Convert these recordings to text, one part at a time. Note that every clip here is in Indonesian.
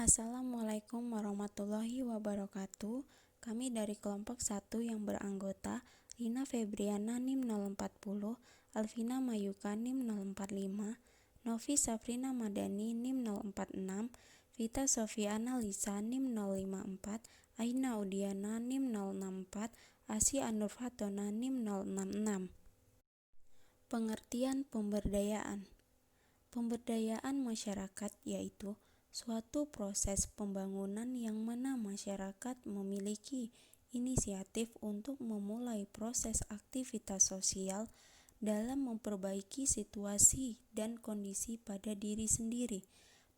Assalamualaikum warahmatullahi wabarakatuh. Kami dari kelompok 1 yang beranggota Lina Febriana NIM 040, Alvina Mayuka NIM 045, Novi Safrina Madani NIM 046, Vita Sofiana Lisa NIM 054, Aina Udiana NIM 064, Asi Anur Fatona NIM 066. Pengertian pemberdayaan. Pemberdayaan masyarakat yaitu suatu proses pembangunan yang mana masyarakat memiliki inisiatif untuk memulai proses aktivitas sosial dalam memperbaiki situasi dan kondisi pada diri sendiri.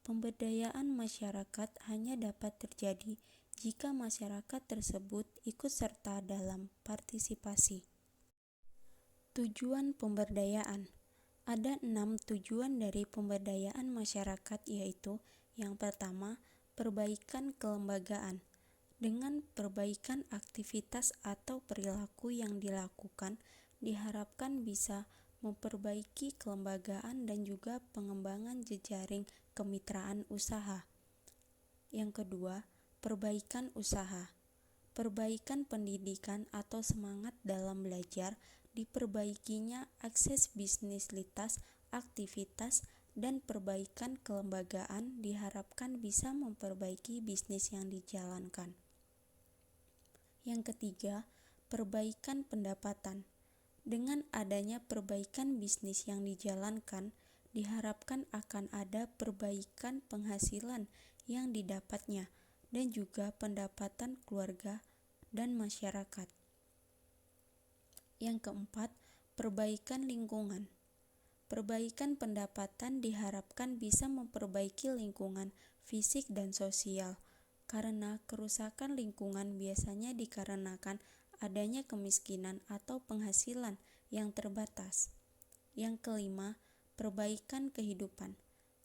Pemberdayaan masyarakat hanya dapat terjadi jika masyarakat tersebut ikut serta dalam partisipasi. Tujuan pemberdayaan. Ada 6 tujuan dari pemberdayaan masyarakat, yaitu yang pertama, perbaikan kelembagaan. Dengan perbaikan aktivitas atau perilaku yang dilakukan, diharapkan bisa memperbaiki kelembagaan dan juga pengembangan jejaring kemitraan usaha. Yang kedua, perbaikan usaha. Perbaikan pendidikan atau semangat dalam belajar, diperbaikinya akses bisnislitas, aktivitas, dan perbaikan kelembagaan diharapkan bisa memperbaiki bisnis yang dijalankan. Yang ketiga, perbaikan pendapatan. Dengan adanya perbaikan bisnis yang dijalankan, diharapkan akan ada perbaikan penghasilan yang didapatnya dan juga pendapatan keluarga dan masyarakat. Yang keempat, perbaikan lingkungan. Perbaikan pendapatan diharapkan bisa memperbaiki lingkungan fisik dan sosial, karena kerusakan lingkungan biasanya dikarenakan adanya kemiskinan atau penghasilan yang terbatas. Yang kelima, perbaikan kehidupan.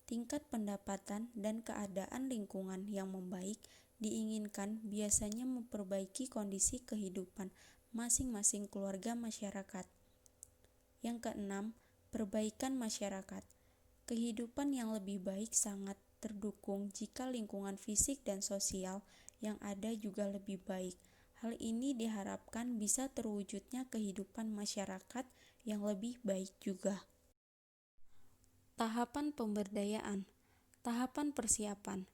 Tingkat pendapatan dan keadaan lingkungan yang membaik diinginkan biasanya memperbaiki kondisi kehidupan masing-masing keluarga masyarakat. Yang keenam, perbaikan masyarakat. Kehidupan yang lebih baik sangat terdukung jika lingkungan fisik dan sosial yang ada juga lebih baik. Hal ini diharapkan bisa terwujudnya kehidupan masyarakat yang lebih baik juga. Tahapan pemberdayaan. Tahapan persiapan.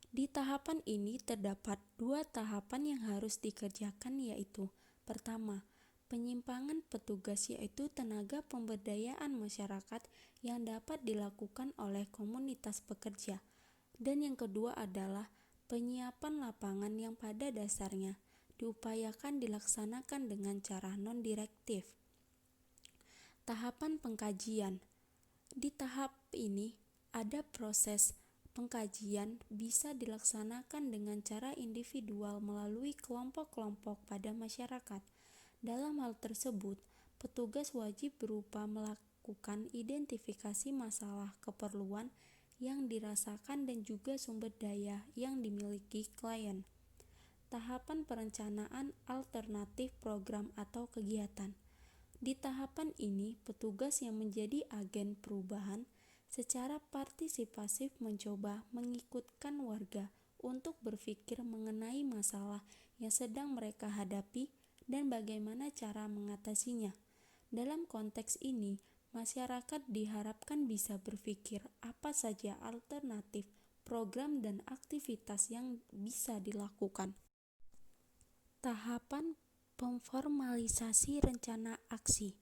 Di tahapan ini terdapat 2 tahapan yang harus dikerjakan, yaitu pertama, penyimpangan petugas, yaitu tenaga pemberdayaan masyarakat yang dapat dilakukan oleh komunitas pekerja. Dan yang kedua adalah penyiapan lapangan yang pada dasarnya diupayakan dilaksanakan dengan cara non-direktif. Tahapan pengkajian. Di tahap ini ada proses pengkajian bisa dilaksanakan dengan cara individual melalui kelompok-kelompok pada masyarakat. Dalam hal tersebut, petugas wajib berupa melakukan identifikasi masalah keperluan yang dirasakan dan juga sumber daya yang dimiliki klien. Tahapan perencanaan alternatif program atau kegiatan. Di tahapan ini, petugas yang menjadi agen perubahan secara partisipasif mencoba mengikutkan warga untuk berpikir mengenai masalah yang sedang mereka hadapi dan bagaimana cara mengatasinya. Dalam konteks ini, masyarakat diharapkan bisa berpikir apa saja alternatif program dan aktivitas yang bisa dilakukan. Tahapan pemformalisasi rencana aksi.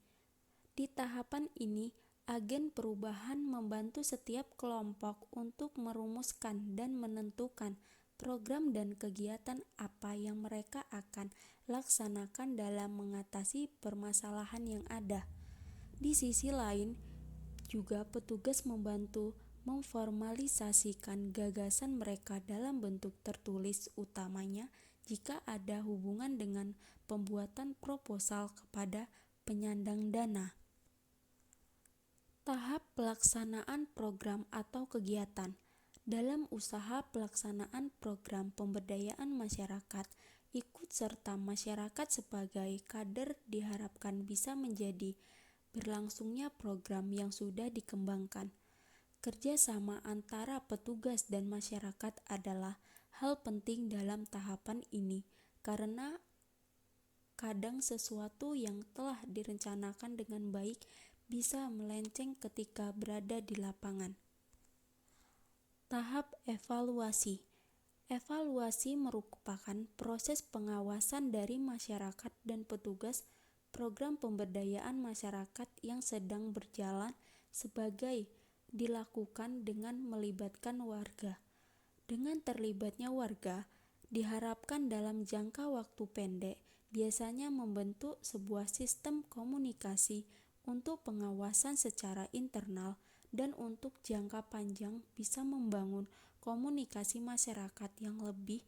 Di tahapan ini, agen perubahan membantu setiap kelompok untuk merumuskan dan menentukan program dan kegiatan apa yang mereka akan laksanakan dalam mengatasi permasalahan yang ada. Di sisi lain, juga petugas membantu memformalisasikan gagasan mereka dalam bentuk tertulis, utamanya jika ada hubungan dengan pembuatan proposal kepada penyandang dana. Tahap pelaksanaan program atau kegiatan. Dalam usaha pelaksanaan program pemberdayaan masyarakat, ikut serta masyarakat sebagai kader diharapkan bisa menjadi berlangsungnya program yang sudah dikembangkan. Kerjasama antara petugas dan masyarakat adalah hal penting dalam tahapan ini, karena kadang sesuatu yang telah direncanakan dengan baik bisa melenceng ketika berada di lapangan. Tahap evaluasi. Evaluasi merupakan proses pengawasan dari masyarakat dan petugas program pemberdayaan masyarakat yang sedang berjalan sebagai dilakukan dengan melibatkan warga. Dengan terlibatnya warga, diharapkan dalam jangka waktu pendek biasanya membentuk sebuah sistem komunikasi untuk pengawasan secara internal dan untuk jangka panjang bisa membangun komunikasi masyarakat yang lebih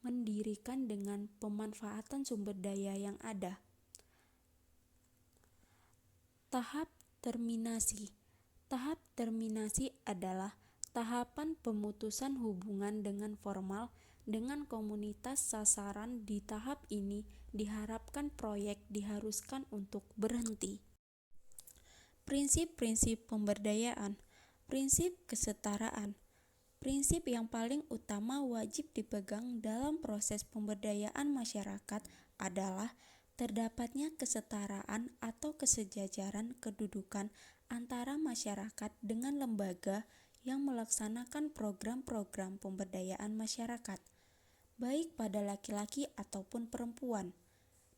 mendirikan dengan pemanfaatan sumber daya yang ada. Tahap terminasi. Tahap terminasi adalah tahapan pemutusan hubungan dengan formal dengan komunitas sasaran. Di tahap ini diharapkan proyek diharuskan untuk berhenti. Prinsip-prinsip pemberdayaan. Prinsip kesetaraan. Prinsip yang paling utama wajib dipegang dalam proses pemberdayaan masyarakat adalah terdapatnya kesetaraan atau kesejajaran kedudukan antara masyarakat dengan lembaga yang melaksanakan program-program pemberdayaan masyarakat, baik pada laki-laki ataupun perempuan.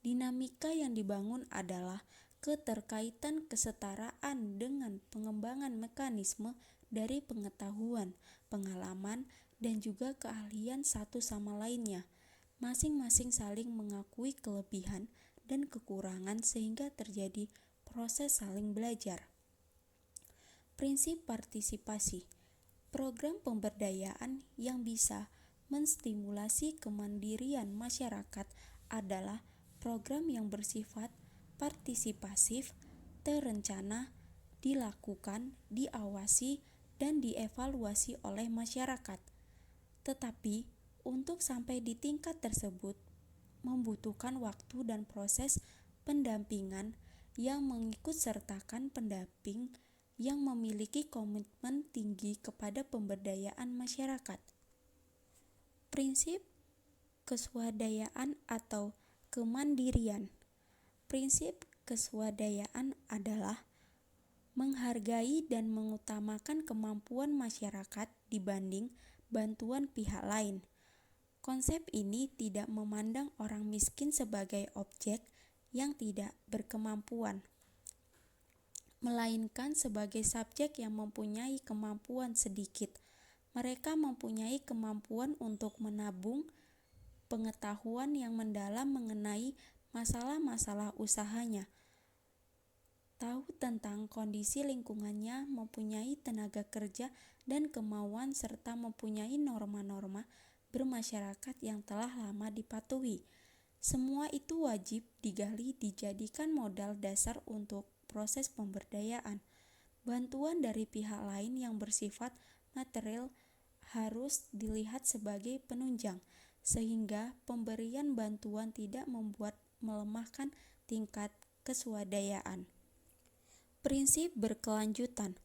Dinamika yang dibangun adalah keterkaitan kesetaraan dengan pengembangan mekanisme dari pengetahuan, pengalaman, dan juga keahlian satu sama lainnya. Masing-masing saling mengakui kelebihan dan kekurangan sehingga terjadi proses saling belajar. Prinsip partisipasi. Program pemberdayaan yang bisa menstimulasi kemandirian masyarakat adalah program yang bersifat partisipasif, terencana, dilakukan, diawasi, dan dievaluasi oleh masyarakat. Tetapi, untuk sampai di tingkat tersebut membutuhkan waktu dan proses pendampingan yang mengikutsertakan pendamping yang memiliki komitmen tinggi kepada pemberdayaan masyarakat. Prinsip keswadayaan atau kemandirian. Prinsip keswadayaan adalah menghargai dan mengutamakan kemampuan masyarakat dibanding bantuan pihak lain. Konsep ini tidak memandang orang miskin sebagai objek yang tidak berkemampuan, melainkan sebagai subjek yang mempunyai kemampuan sedikit. Mereka mempunyai kemampuan untuk menabung pengetahuan yang mendalam mengenai masalah-masalah usahanya, tahu tentang kondisi lingkungannya, mempunyai tenaga kerja dan kemauan, serta mempunyai norma-norma bermasyarakat yang telah lama dipatuhi. Semua itu wajib digali dijadikan modal dasar untuk proses pemberdayaan. Bantuan dari pihak lain yang bersifat material harus dilihat sebagai penunjang, sehingga pemberian bantuan tidak membuat melemahkan tingkat keswadayaan. Prinsip berkelanjutan.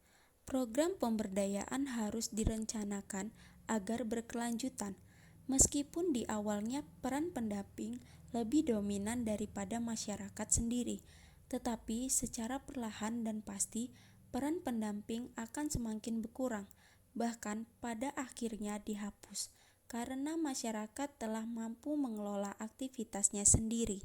Program pemberdayaan harus direncanakan agar berkelanjutan. Meskipun di awalnya peran pendamping lebih dominan daripada masyarakat sendiri, tetapi secara perlahan dan pasti peran pendamping akan semakin berkurang, bahkan pada akhirnya dihapus, karena masyarakat telah mampu mengelola aktivitasnya sendiri.